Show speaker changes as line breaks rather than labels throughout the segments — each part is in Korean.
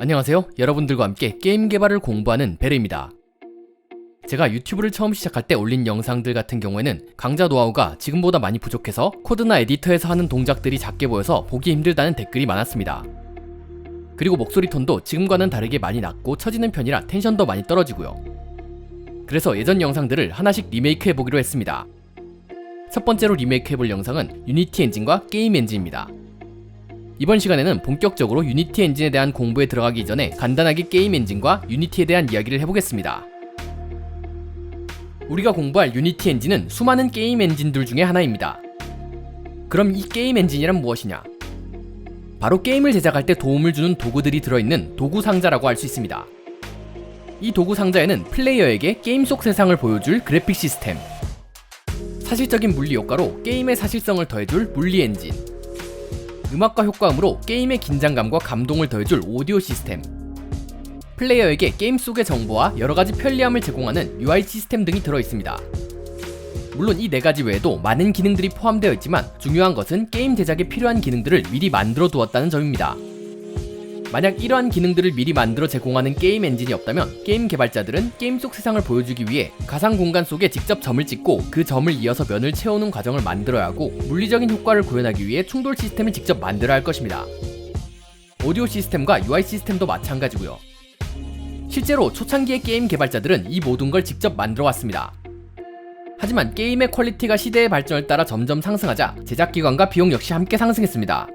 안녕하세요. 여러분들과 함께 게임 개발을 공부하는 베르입니다. 제가 유튜브를 처음 시작할 때 올린 영상들 같은 경우에는 강좌 노하우가 지금보다 많이 부족해서 코드나 에디터에서 하는 동작들이 작게 보여서 보기 힘들다는 댓글이 많았습니다. 그리고 목소리 톤도 지금과는 다르게 많이 낮고 처지는 편이라 텐션도 많이 떨어지고요. 그래서 예전 영상들을 하나씩 리메이크 해보기로 했습니다. 첫 번째로 리메이크 해볼 영상은 유니티 엔진과 게임 엔진입니다. 이번 시간에는 본격적으로 유니티 엔진에 대한 공부에 들어가기 전에 간단하게 게임 엔진과 유니티에 대한 이야기를 해보겠습니다. 우리가 공부할 유니티 엔진은 수많은 게임 엔진들 중에 하나입니다. 그럼 이 게임 엔진이란 무엇이냐? 바로 게임을 제작할 때 도움을 주는 도구들이 들어있는 도구 상자라고 할 수 있습니다. 이 도구 상자에는 플레이어에게 게임 속 세상을 보여줄 그래픽 시스템, 사실적인 물리 효과로 게임의 사실성을 더해줄 물리 엔진, 음악과 효과음으로 게임의 긴장감과 감동을 더해줄 오디오 시스템, 플레이어에게 게임 속의 정보와 여러가지 편리함을 제공하는 UI 시스템 등이 들어있습니다. 물론 이 4가지 외에도 많은 기능들이 포함되어 있지만 중요한 것은 게임 제작에 필요한 기능들을 미리 만들어 두었다는 점입니다. 만약 이러한 기능들을 미리 만들어 제공하는 게임 엔진이 없다면 게임 개발자들은 게임 속 세상을 보여주기 위해 가상 공간 속에 직접 점을 찍고 그 점을 이어서 면을 채우는 과정을 만들어야 하고, 물리적인 효과를 구현하기 위해 충돌 시스템을 직접 만들어야 할 것입니다. 오디오 시스템과 UI 시스템도 마찬가지고요. 실제로 초창기의 게임 개발자들은 이 모든 걸 직접 만들어 왔습니다. 하지만 게임의 퀄리티가 시대의 발전을 따라 점점 상승하자 제작기간과 비용 역시 함께 상승했습니다.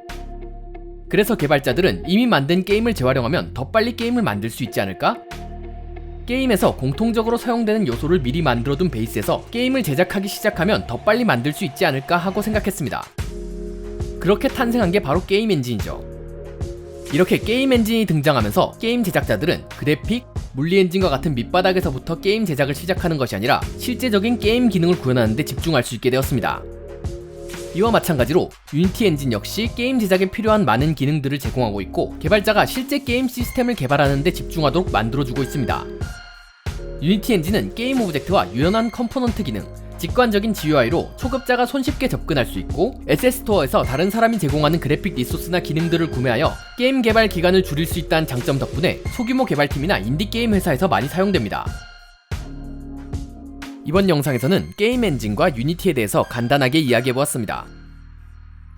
그래서 개발자들은 이미 만든 게임을 재활용하면 더 빨리 게임을 만들 수 있지 않을까? 게임에서 공통적으로 사용되는 요소를 미리 만들어둔 베이스에서 게임을 제작하기 시작하면 더 빨리 만들 수 있지 않을까 하고 생각했습니다. 그렇게 탄생한 게 바로 게임 엔진이죠. 이렇게 게임 엔진이 등장하면서 게임 제작자들은 그래픽, 물리 엔진과 같은 밑바닥에서부터 게임 제작을 시작하는 것이 아니라 실제적인 게임 기능을 구현하는 데 집중할 수 있게 되었습니다. 이와 마찬가지로 유니티 엔진 역시 게임 제작에 필요한 많은 기능들을 제공하고 있고, 개발자가 실제 게임 시스템을 개발하는 데 집중하도록 만들어주고 있습니다. 유니티 엔진은 게임 오브젝트와 유연한 컴포넌트 기능, 직관적인 GUI로 초급자가 손쉽게 접근할 수 있고, SS스토어에서 다른 사람이 제공하는 그래픽 리소스나 기능들을 구매하여 게임 개발 기간을 줄일 수 있다는 장점 덕분에 소규모 개발팀이나 인디게임 회사에서 많이 사용됩니다. 이번 영상에서는 게임 엔진과 유니티에 대해서 간단하게 이야기해보았습니다.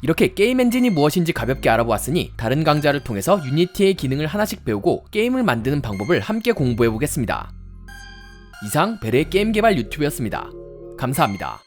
이렇게 게임 엔진이 무엇인지 가볍게 알아보았으니 다른 강좌를 통해서 유니티의 기능을 하나씩 배우고 게임을 만드는 방법을 함께 공부해보겠습니다. 이상 베르의 게임 개발 유튜브였습니다. 감사합니다.